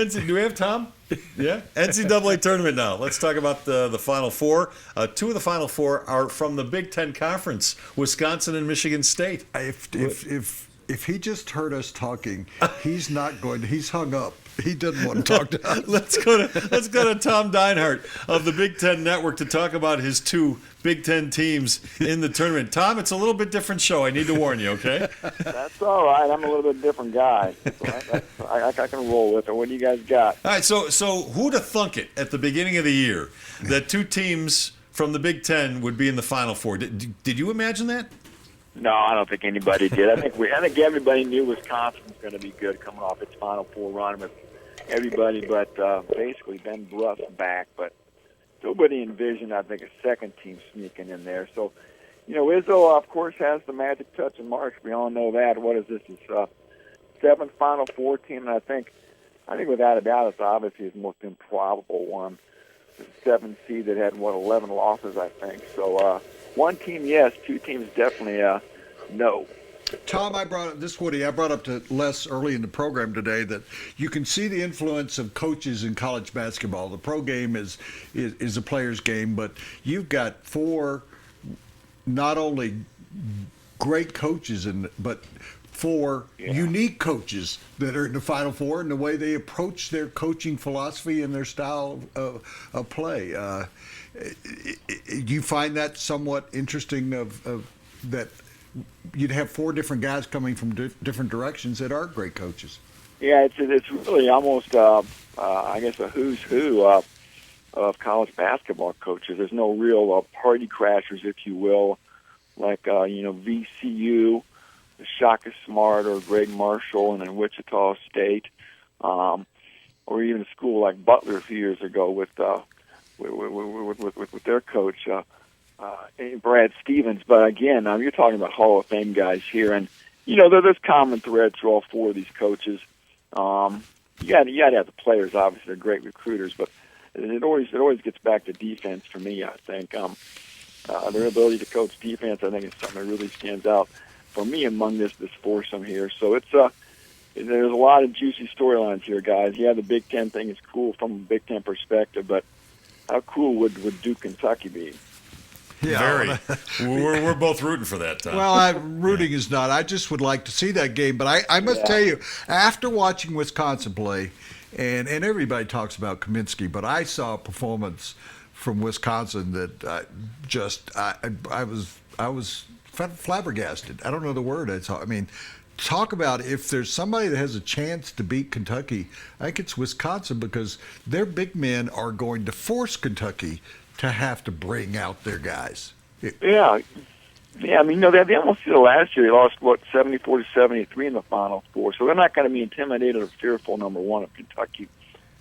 Do we have Tom? Yeah. NCAA tournament now. Let's talk about the Final Four. Two of the Final Four are from the Big Ten Conference, Wisconsin and Michigan State. If he just heard us talking, he's not going to. He's hung up. He doesn't want to talk to us. Let's go to Tom Dienhart of the Big Ten Network to talk about his two Big Ten teams in the tournament. Tom, it's a little bit different show. I need to warn you, okay? That's all right. I'm a little bit different guy. So I can roll with it. What do you guys got? All right, so who'd have thunk it at the beginning of the year that two teams from the Big Ten would be in the Final Four? Did you imagine that? No, I don't think anybody did. I think everybody knew Wisconsin was going to be good coming off its Final Four run with everybody but basically Ben Bruss back. But nobody envisioned, I think, a second team sneaking in there. So, Izzo, of course, has the magic touch in March. We all know that. What is this? His seventh Final Four team, and I think without a doubt, it's obviously his most improbable one. The 7th seed that had 11 losses, I think. So one team, yes. Two teams, definitely no. Tom, I brought up to Les early in the program today that you can see the influence of coaches in college basketball. The pro game is a player's game, but you've got four not only great coaches but four unique coaches that are in the Final Four and the way they approach their coaching philosophy and their style of play. Do you find that somewhat interesting of that you'd have four different guys coming from different directions that are great coaches? Yeah, it's really almost, I guess, a who's who of college basketball coaches. There's no real party crashers, if you will, like, VCU, Shaka Smart or Greg Marshall and in Wichita State, or even a school like Butler a few years ago with their coach, Brad Stevens. But again, you're talking about Hall of Fame guys here, and there's common threads for all four of these coaches. You got to have the players. Obviously, they're great recruiters, but it always gets back to defense for me. I think their ability to coach defense, I think, is something that really stands out for me among this foursome here. So it's there's a lot of juicy storylines here, guys. Yeah, the Big Ten thing is cool from a Big Ten perspective, but how cool would Duke Kentucky be? Yeah, very. We're both rooting for that, Tom. Well, rooting is not. I just would like to see that game. But I must tell you, after watching Wisconsin play, and everybody talks about Kaminsky, but I saw a performance from Wisconsin that I was flabbergasted. I don't know the word. Talk about if there's somebody that has a chance to beat Kentucky, I think it's Wisconsin, because their big men are going to force Kentucky to have to bring out their guys. Yeah. They almost did it last year. They lost 74-73 in the Final Four, so they're not going to be intimidated or fearful. Number one of Kentucky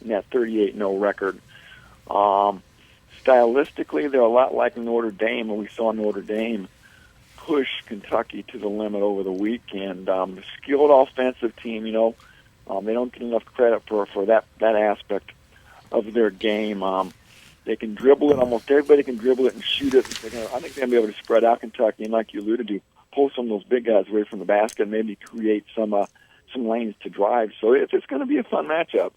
in that 38-0 record. Stylistically, they're a lot like Notre Dame, and we saw Notre Dame push Kentucky to the limit over the weekend. Skilled offensive team, they don't get enough credit for that aspect of their game. They can dribble it. Almost everybody can dribble it and shoot it. I think they'll be able to spread out Kentucky, and like you alluded to, pull some of those big guys away from the basket and maybe create some lanes to drive. So it's going to be a fun matchup.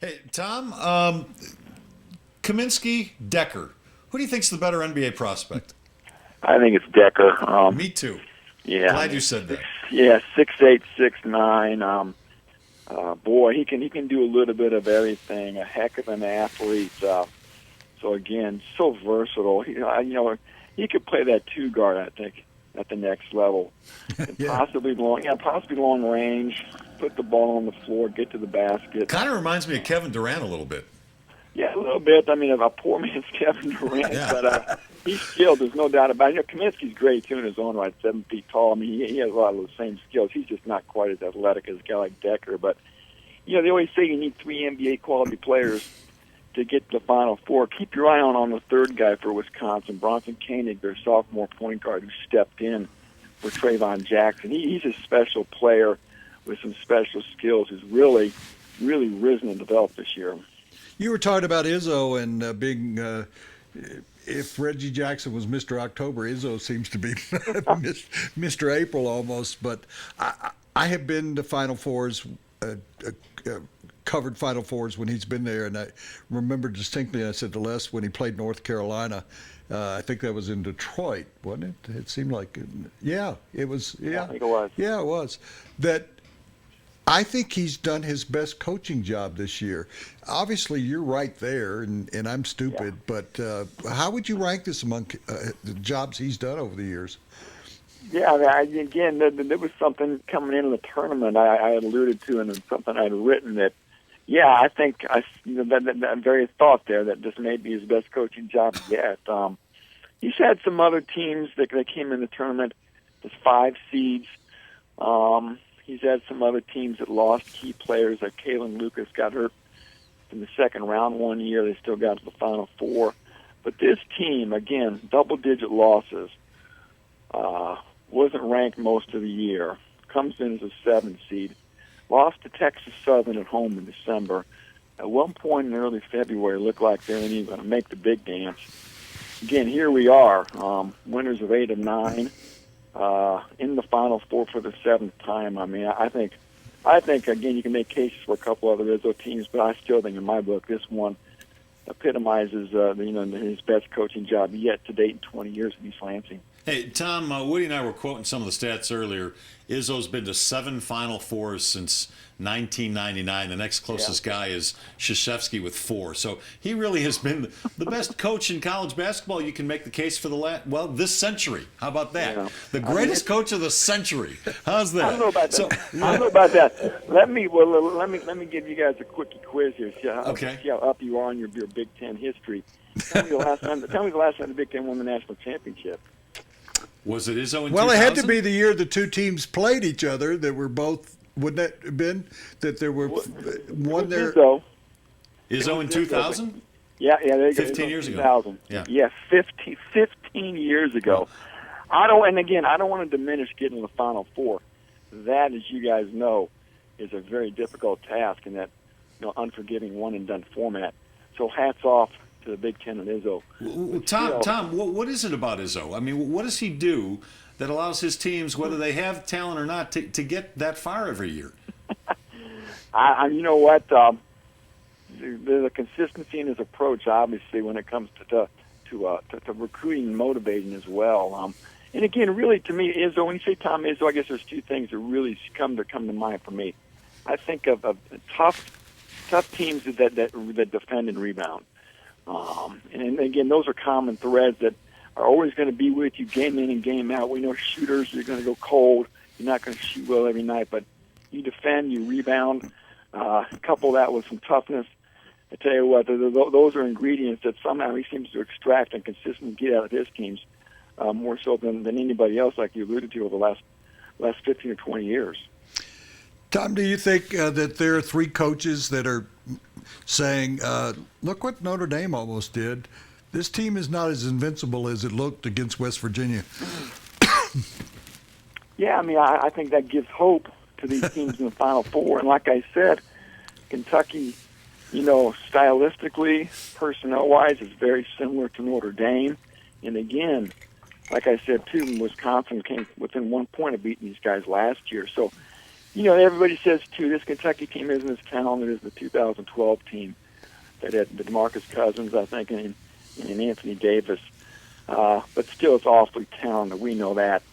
Hey, Tom, Kaminsky, Decker. Who do you think's the better NBA prospect? I think it's Decker. Me too. Yeah. Glad you said that. Yeah, 6'8", 6'9". Boy, he can do a little bit of everything. A heck of an athlete. So again, so versatile. He could play that two guard, I think, at the next level. Possibly long range. Put the ball on the floor, get to the basket. Kind of reminds me of Kevin Durant a little bit. Yeah, a little bit. A poor man's Kevin Durant, but he's skilled. There's no doubt about it. Kaminsky's great too in his own right, 7 feet tall. He has a lot of those same skills. He's just not quite as athletic as a guy like Decker. But they always say you need 3 NBA quality players to get to the Final Four. Keep your eye on the third guy for Wisconsin, Bronson Koenig, their sophomore point guard who stepped in for Trayvon Jackson. He's a special player with some special skills who's really, really risen and developed this year. You were talking about Izzo and being, if Reggie Jackson was Mr. October, Izzo seems to be Mr. April almost. But I have been to Final Fours covered Final Fours when he's been there, and I remember distinctly. I said to Les when he played North Carolina. I think that was in Detroit, wasn't it? It seemed like, it was. Yeah, I think it was. Yeah, it was. That I think he's done his best coaching job this year. Obviously, you're right there, and I'm stupid. Yeah. But how would you rank this among the jobs he's done over the years? Yeah, again, there was something coming into the tournament I had alluded to, and something I had written that. Yeah, I think that very thought there that this may be his best coaching job yet. He's had some other teams that came in the tournament as 5 seeds. He's had some other teams that lost key players, like Kalen Lucas got hurt in the second round one year. They still got to the Final Four. But this team, again, double-digit losses, wasn't ranked most of the year, comes in as a 7 seed. Lost to Texas Southern at home in December. At one point in early February, it looked like they weren't even going to make the big dance. Again, here we are, winners of 8 of 9, in the Final Four for the 7th time. I mean, I think again, you can make cases for a couple other Izzo teams, but I still think in my book this one epitomizes his best coaching job yet to date in 20 years at East Lansing. Hey, Tom, Woody and I were quoting some of the stats earlier. Izzo's been to 7 Final Fours since 1999. The next closest guy is Krzyzewski with 4. So he really has been the best coach in college basketball. You can make the case for this century. How about that? Yeah. The greatest coach of the century. How's that? I don't know about that. I don't know about that. Let me give you guys a quickie quiz here. See how up you are on your Big Ten history. Tell me the last time the Big Ten won the national championship. Was it Izzo in 2000? Well, it had to be the year the two teams played each other. That were both. Wouldn't that have been that there were one there? Izzo in 2000? Yeah. There you go. 15 years ago. 2000. Yeah, 15 years ago. I don't want to diminish getting to the Final Four. That, as you guys know, is a very difficult task in that unforgiving one and done format. So hats off to the Big Ten and Izzo. Tom, what is it about Izzo? I mean, what does he do that allows his teams, whether they have talent or not, to get that far every year? You know what? There's a consistency in his approach, obviously, when it comes to recruiting and motivating as well. And again, really, to me, Izzo. When you say Tom Izzo, I guess there's 2 things that really come to mind for me. I think of tough teams that defend and rebound. And again, those are common threads that are always going to be with you game in and game out. We know shooters, you're going to go cold. You're not going to shoot well every night, but you defend, you rebound. Couple that with some toughness. I tell you what, those are ingredients that somehow he seems to extract and consistently get out of his teams, more so than anybody else, like you alluded to, over the last 15 or 20 years. Tom, do you think that there are 3 coaches that are saying, look what Notre Dame almost did. This team is not as invincible as it looked against West Virginia. Yeah, I mean, I think that gives hope to these teams in the Final Four. And like I said, Kentucky, stylistically, personnel-wise, is very similar to Notre Dame. And again, like I said, too, Wisconsin came within 1 point of beating these guys last year. So, everybody says, too, this Kentucky team isn't as talented as the 2012 team that had DeMarcus Cousins, I think, and Anthony Davis. But still, it's awfully talented. We know that,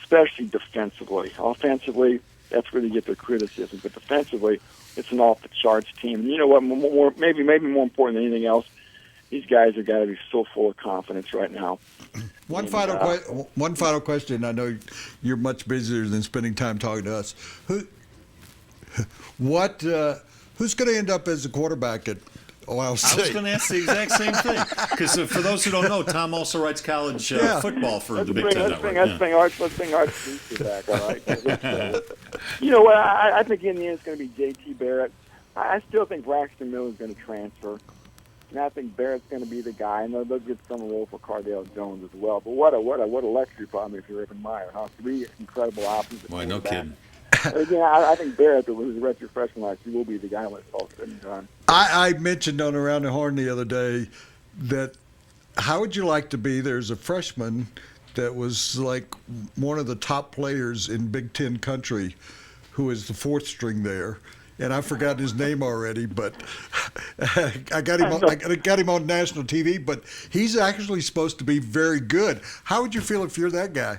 especially defensively. Offensively, that's where they get their criticism. But defensively, it's an off-the-charts team. And you know what? Maybe more important than anything else, these guys have got to be so full of confidence right now. One final question. I know you're much busier than spending time talking to us. Who's going to end up as the quarterback at Ohio State? I was going to ask the exact same thing. Because for those who don't know, Tom also writes college football for the Big Ten Network. Let's bring Arch back, all right? You know what? I think in the end it's going to be J.T. Barrett. I still think Braxton Miller's going to transfer. And I think Barrett's going to be the guy, and they'll get some role for Cardale Jones as well. But what a luxury problem if you're Urban Meyer, huh? 3 incredible options. Boy, no kidding. Again, I think Barrett, who's a redshirt freshman last year, will be the guy when it's all said and done. I mentioned on Around the Horn the other day that how would you like to be? There's a freshman that was like one of the top players in Big Ten country who is the 4th string there. and I forgot his name already, but I got him on national TV. But he's actually supposed to be very good. How would you feel if you're that guy?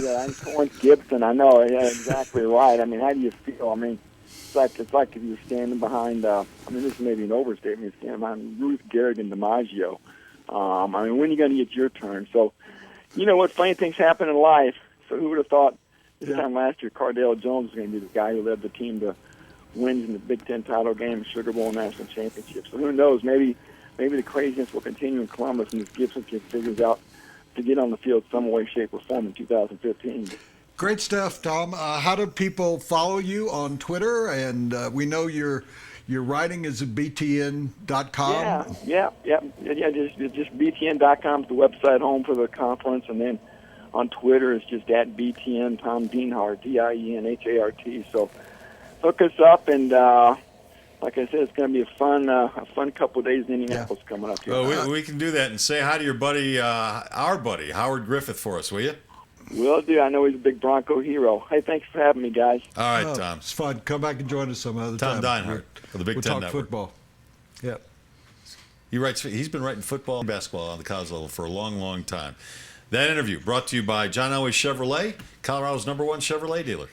Yeah, I'm Torrance Gibson. I know. Yeah, exactly right. I mean, how do you feel? I mean, it's like if you're standing behind. I mean, this is maybe an overstatement. You're standing behind Ruth, Gehrig, and DiMaggio. I mean, when are you going to get your turn? So, you know what? Funny things happen in life. So who would have thought this time last year Cardale Jones was going to be the guy who led the team to wins in the Big Ten title game, Sugar Bowl national championship. So who knows? Maybe the craziness will continue in Columbus, and this Gibson kid figures out to get on the field some way, shape, or form in 2015. Great stuff, Tom. How do people follow you on Twitter? And we know your writing is at btn.com. Yeah. Just btn.com is the website home for the conference, and then on Twitter it's just at btn Tom Dienhart, DIENHART. So hook us up, and like I said, it's going to be a fun couple of days in Indianapolis coming up here. Well, we can do that, and say hi to your buddy, our buddy Howard Griffith, for us, will you? Will do. I know he's a big Bronco hero. Hey, thanks for having me, guys. All right, Tom. It's fun. Come back and join us some other Tom time. Dienhart of the Big Ten Talk Network. Football. Yep. He's been writing football and basketball on the college level for a long, long time. That interview brought to you by John Elway Chevrolet, Colorado's #1 Chevrolet dealer.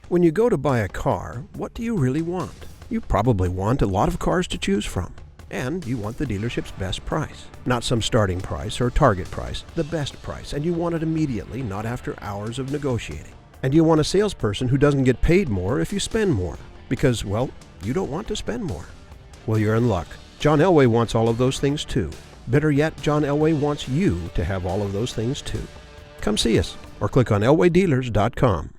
When you go to buy a car, what do you really want? You probably want a lot of cars to choose from. And you want the dealership's best price. Not some starting price or target price, the best price. And you want it immediately, not after hours of negotiating. And you want a salesperson who doesn't get paid more if you spend more. Because, well, you don't want to spend more. Well, you're in luck. John Elway wants all of those things too. Better yet, John Elway wants you to have all of those things too. Come see us or click on elwaydealers.com.